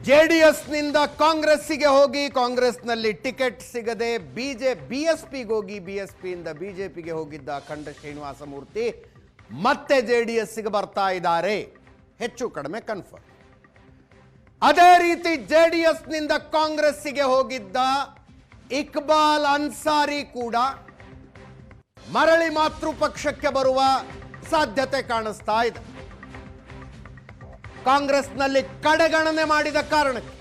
ಜೆಡಿಎಸ್ನಿಂದ ಕಾಂಗ್ರೆಸ್ಸಿಗೆ ಹೋಗಿ ಕಾಂಗ್ರೆಸ್ನಲ್ಲಿ ಟಿಕೆಟ್ ಸಿಗದೆ ಬಿಎಸ್ಪಿಗೆ ಹೋಗಿ ಬಿಎಸ್ಪಿಯಿಂದ ಬಿಜೆಪಿಗೆ ಹೋಗಿದ್ದ ಅಖಂಡ ಶ್ರೀನಿವಾಸ ಮೂರ್ತಿ ಮತ್ತೆ ಜೆಡಿಎಸ್ಗೆ ಬರ್ತಾ ಇದ್ದಾರೆ. ಹೆಚ್ಚು ಕಡಿಮೆ ಕನ್ಫರ್ಮ್. ಅದೇ ರೀತಿ ಜೆಡಿಎಸ್ನಿಂದ ಕಾಂಗ್ರೆಸ್ಸಿಗೆ ಹೋಗಿದ್ದ ಇಕ್ಬಾಲ್ ಅನ್ಸಾರಿ ಕೂಡ ಮರಳಿ ಮಾತೃಪಕ್ಷಕ್ಕೆ ಬರುವ ಸಾಧ್ಯತೆ ಕಾಣಿಸ್ತಾ ಇದೆ. ಕಾಂಗ್ರೆಸ್ನಲ್ಲಿ ಕಡೆಗಣನೆ ಮಾಡಿದ ಕಾರಣಕ್ಕೆ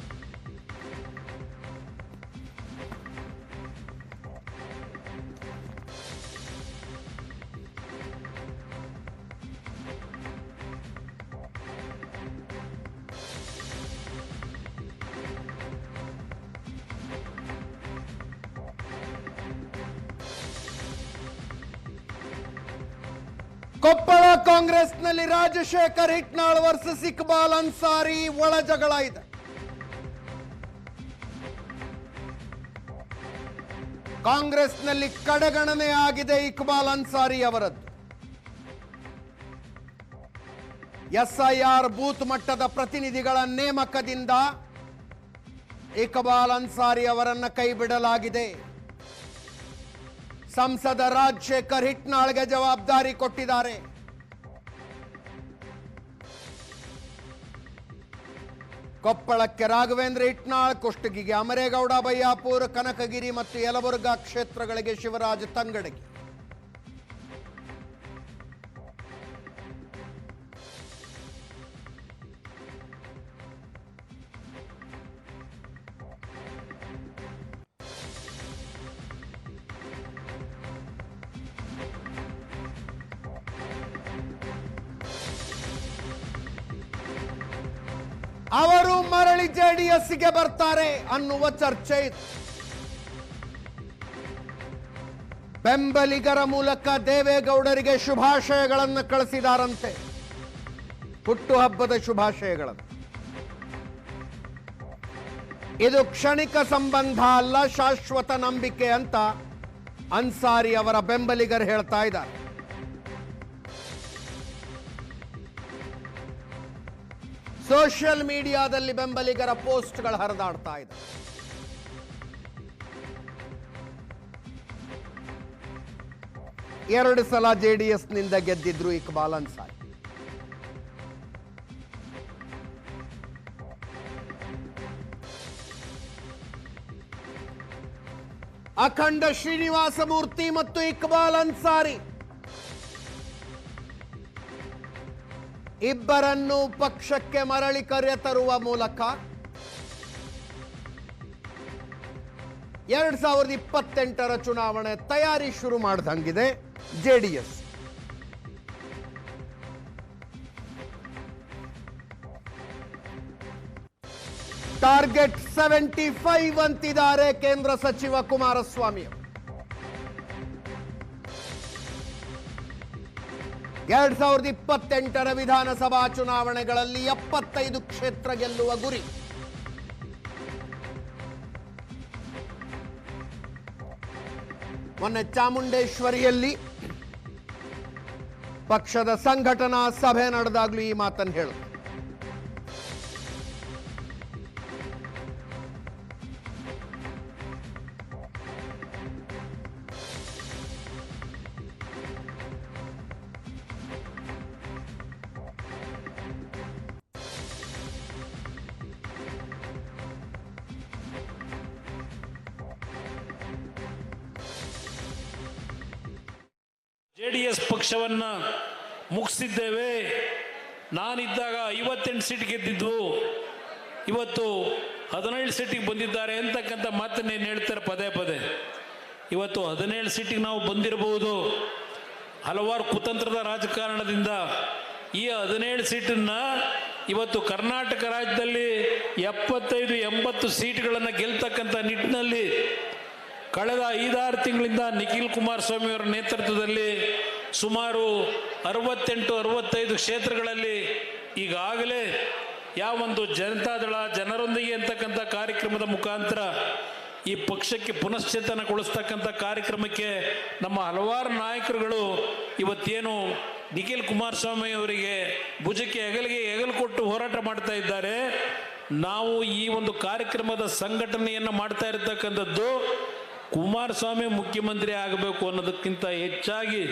ಕೊಪ್ಪಳ ಕಾಂಗ್ರೆಸ್ನಲ್ಲಿ ರಾಜಶೇಖರ್ ಹಿಟ್ನಾಳ್ ವರ್ಸಸ್ ಇಕ್ಬಾಲ್ ಅನ್ಸಾರಿ ಒಳ ಜಗಳ ಇದೆ. ಕಾಂಗ್ರೆಸ್ನಲ್ಲಿ ಕಡೆಗಣನೆ ಆಗಿದೆ ಇಕ್ಬಾಲ್ ಅನ್ಸಾರಿ ಅವರದ್ದು. ಎಸ್ಐಆರ್ ಬೂತ್ ಮಟ್ಟದ ಪ್ರತಿನಿಧಿಗಳ ನೇಮಕದಿಂದ ಇಕ್ಬಾಲ್ ಅನ್ಸಾರಿ ಅವರನ್ನು ಕೈಬಿಡಲಾಗಿದೆ. ಸಂಸದ ರಾಜಶೇಖರ್ ಹಿಟ್ನಾಳ್ಗೆ ಜವಾಬ್ದಾರಿ ಕೊಟ್ಟಿದ್ದಾರೆ. ಕೊಪ್ಪಳಕ್ಕೆ ರಾಘವೇಂದ್ರ ಹಿಟ್ನಾಳ್, ಕುಷ್ಟಗಿಗೆ ಅಮರೇಗೌಡ ಬಯ್ಯಾಪುರ್, ಕನಕಗಿರಿ ಮತ್ತು ಯಲಬುರ್ಗಾ ಕ್ಷೇತ್ರಗಳಿಗೆ ಶಿವರಾಜ್ ತಂಗಡಗಿ. ಅವರು ಮರಳಿ ಜೆಡಿಎಸ್ಗೆ ಬರ್ತಾರೆ ಅನ್ನುವ ಚರ್ಚೆ ಇದೆ. ಬೆಂಬಲಿಗರ ಮೂಲಕ ದೇವೇಗೌಡರಿಗೆ ಶುಭಾಶಯಗಳನ್ನು ಕಳಿಸಿದಾರಂತೆ, ಹುಟ್ಟುಹಬ್ಬದ ಶುಭಾಶಯಗಳನ್ನು. ಇದು ಕ್ಷಣಿಕ ಸಂಬಂಧ ಅಲ್ಲ, ಶಾಶ್ವತ ನಂಬಿಕೆ ಅಂತ ಅನ್ಸಾರಿ ಅವರ ಬೆಂಬಲಿಗರು ಹೇಳ್ತಾ ಇದ್ದಾರೆ. ಸೋಷಿಯಲ್ ಮೀಡಿಯಾದಲ್ಲಿ ಬೆಂಬಲಿಗರ ಪೋಸ್ಟ್ಗಳು ಹರಿದಾಡ್ತಾ ಇದೆ. ಎರಡು ಸಲ ಜೆಡಿಎಸ್ನಿಂದ ಗೆದ್ದಿದ್ರು ಇಕ್ಬಾಲ್ ಅನ್ಸಾರಿ. ಅಖಂಡ ಶ್ರೀನಿವಾಸ ಮೂರ್ತಿ ಮತ್ತು ಇಕ್ಬಾಲ್ ಅನ್ಸಾರಿ ಇಬ್ಬರನ್ನು ಪಕ್ಷಕ್ಕೆ ಮರಳಿ ಕರೆತರುವ ಮೂಲಕ 2028ರ ಚುನಾವಣೆ ತಯಾರಿ ಶುರು ಮಾಡಿದಂಗಿದೆ ಜೆಡಿಎಸ್. ಟಾರ್ಗೆಟ್ 75 ಅಂತಿದ್ದಾರೆ ಕೇಂದ್ರ ಸಚಿವ ಕುಮಾರಸ್ವಾಮಿ. 2028ರ ವಿಧಾನಸಭಾ ಚುನಾವಣೆಗಳಲ್ಲಿ 75 ಕ್ಷೇತ್ರ ಗೆಲ್ಲುವ ಗುರಿ. ಮೊನ್ನೆ ಚಾಮುಂಡೇಶ್ವರಿಯಲ್ಲಿ ಪಕ್ಷದ ಸಂಘಟನಾ ಸಭೆ ನಡೆದಾಗ್ಲೂ ಈ ಮಾತನ್ನು ಹೇಳಿದ್ರು. ಜೆಡಿಎಸ್ ಪಕ್ಷವನ್ನು ಮುಗಿಸಿದ್ದೇವೆ. ನಾನಿದ್ದಾಗ 58 ಸೀಟ್ ಗೆದ್ದಿದ್ದು, ಇವತ್ತು 17 ಸೀಟಿಗೆ ಬಂದಿದ್ದಾರೆ ಅಂತಕ್ಕಂಥ ಮಾತನ್ನೇನು ಹೇಳ್ತಾರೆ ಪದೇ ಪದೇ. ಇವತ್ತು 17 ಸೀಟಿಗೆ ನಾವು ಬಂದಿರಬಹುದು. ಹಲವಾರು ಕುತಂತ್ರದ ರಾಜಕಾರಣದಿಂದ ಈ 17 ಸೀಟನ್ನು ಇವತ್ತು ಕರ್ನಾಟಕ ರಾಜ್ಯದಲ್ಲಿ 75-80 ಸೀಟ್ಗಳನ್ನು ಗೆಲ್ತಕ್ಕಂಥ ನಿಟ್ಟಿನಲ್ಲಿ ಕಳೆದ 5-6 ತಿಂಗಳಿಂದ ನಿಖಿಲ್ ಕುಮಾರಸ್ವಾಮಿ ಅವರ ನೇತೃತ್ವದಲ್ಲಿ ಸುಮಾರು 68-65 ಕ್ಷೇತ್ರಗಳಲ್ಲಿ ಈಗಾಗಲೇ ಯಾವೊಂದು ಜನತಾದಳ ಜನರೊಂದಿಗೆ ಅಂತಕ್ಕಂಥ ಕಾರ್ಯಕ್ರಮದ ಮುಖಾಂತರ ಈ ಪಕ್ಷಕ್ಕೆ ಪುನಶ್ಚೇತನಗೊಳಿಸ್ತಕ್ಕಂಥ ಕಾರ್ಯಕ್ರಮಕ್ಕೆ ನಮ್ಮ ಹಲವಾರು ನಾಯಕರುಗಳು ಇವತ್ತೇನು ನಿಖಿಲ್ ಕುಮಾರಸ್ವಾಮಿ ಅವರಿಗೆ ಭುಜಕ್ಕೆ ಹೆಗಲು ಕೊಟ್ಟು ಹೋರಾಟ ಮಾಡ್ತಾ ಇದ್ದಾರೆ. ನಾವು ಈ ಒಂದು ಕಾರ್ಯಕ್ರಮದ ಸಂಘಟನೆಯನ್ನು ಮಾಡ್ತಾ ಇರತಕ್ಕಂಥದ್ದು ಕುಮಾರಸ್ವಾಮಿ ಮುಖ್ಯಮಂತ್ರಿ ಆಗಬೇಕು ಅನ್ನೋದಕ್ಕಿಂತ ಹೆಚ್ಚಾಗಿ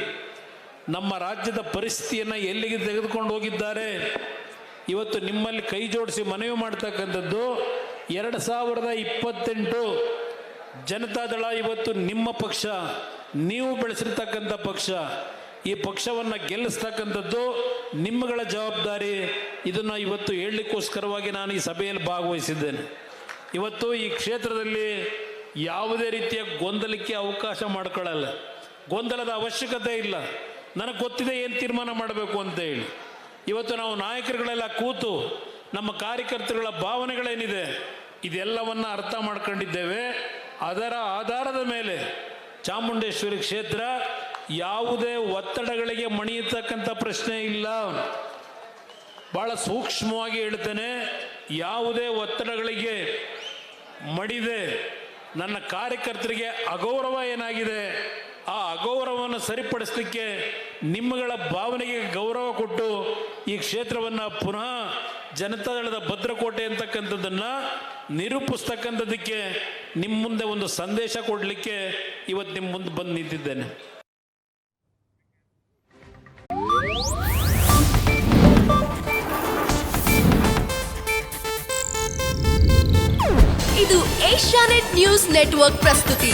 ನಮ್ಮ ರಾಜ್ಯದ ಪರಿಸ್ಥಿತಿಯನ್ನು ಎಲ್ಲಿಗೆ ತೆಗೆದುಕೊಂಡು ಹೋಗಿದ್ದಾರೆ. ಇವತ್ತು ನಿಮ್ಮಲ್ಲಿ ಕೈ ಜೋಡಿಸಿ ಮನವಿ ಮಾಡ್ತಕ್ಕಂಥದ್ದು 2028 ಜನತಾದಳ ಇವತ್ತು ನಿಮ್ಮ ಪಕ್ಷ, ನೀವು ಬೆಳೆಸಿರ್ತಕ್ಕಂಥ ಪಕ್ಷ. ಈ ಪಕ್ಷವನ್ನು ಗೆಲ್ಲಿಸ್ತಕ್ಕಂಥದ್ದು ನಿಮ್ಮಗಳ ಜವಾಬ್ದಾರಿ. ಇದನ್ನು ಇವತ್ತು ಹೇಳಲಿಕ್ಕೋಸ್ಕರವಾಗಿ ನಾನು ಈ ಸಭೆಯಲ್ಲಿ ಭಾಗವಹಿಸಿದ್ದೇನೆ. ಇವತ್ತು ಈ ಕ್ಷೇತ್ರದಲ್ಲಿ ಯಾವುದೇ ರೀತಿಯ ಗೊಂದಲಕ್ಕೆ ಅವಕಾಶ ಮಾಡಿಕೊಳ್ಳಲ್ಲ. ಗೊಂದಲದ ಅವಶ್ಯಕತೆ ಇಲ್ಲ. ನನಗೆ ಗೊತ್ತಿದೆ ಏನು ತೀರ್ಮಾನ ಮಾಡಬೇಕು ಅಂತ ಹೇಳಿ. ಇವತ್ತು ನಾವು ನಾಯಕರುಗಳೆಲ್ಲ ಕೂತು ನಮ್ಮ ಕಾರ್ಯಕರ್ತರುಗಳ ಭಾವನೆಗಳೇನಿದೆ ಇದೆಲ್ಲವನ್ನು ಅರ್ಥ ಮಾಡ್ಕೊಂಡಿದ್ದೇವೆ. ಅದರ ಆಧಾರದ ಮೇಲೆ ಚಾಮುಂಡೇಶ್ವರಿ ಕ್ಷೇತ್ರ ಯಾವುದೇ ಒತ್ತಡಗಳಿಗೆ ಮಣಿಯತಕ್ಕಂಥ ಪ್ರಶ್ನೆ ಇಲ್ಲ. ಭಾಳ ಸೂಕ್ಷ್ಮವಾಗಿ ಹೇಳ್ತೇನೆ, ಯಾವುದೇ ಒತ್ತಡಗಳಿಗೆ ಮಣಿದೆ ನನ್ನ ಕಾರ್ಯಕರ್ತರಿಗೆ ಅಗೌರವ ಏನಾಗಿದೆ ಆ ಅಗೌರವವನ್ನು ಸರಿಪಡಿಸಲಿಕ್ಕೆ ನಿಮ್ಮಗಳ ಭಾವನೆಗೆ ಗೌರವ ಕೊಟ್ಟು ಈ ಕ್ಷೇತ್ರವನ್ನು ಪುನಃ ಜನತಾದಳದ ಭದ್ರಕೋಟೆ ಅಂತಕ್ಕಂಥದ್ದನ್ನು ನಿರೂಪಿಸ್ತಕ್ಕಂಥದ್ದಕ್ಕೆ ನಿಮ್ಮ ಮುಂದೆ ಒಂದು ಸಂದೇಶ ಕೊಡಲಿಕ್ಕೆ ಇವತ್ತು ನಿಮ್ಮ ಮುಂದೆ ಬಂದು ನಿಂತಿದ್ದೇನೆ. ಇದು ಏಷ್ಯಾನೆಟ್ ನ್ಯೂಸ್ ನೆಟ್ವರ್ಕ್ ಪ್ರಸ್ತುತಿ.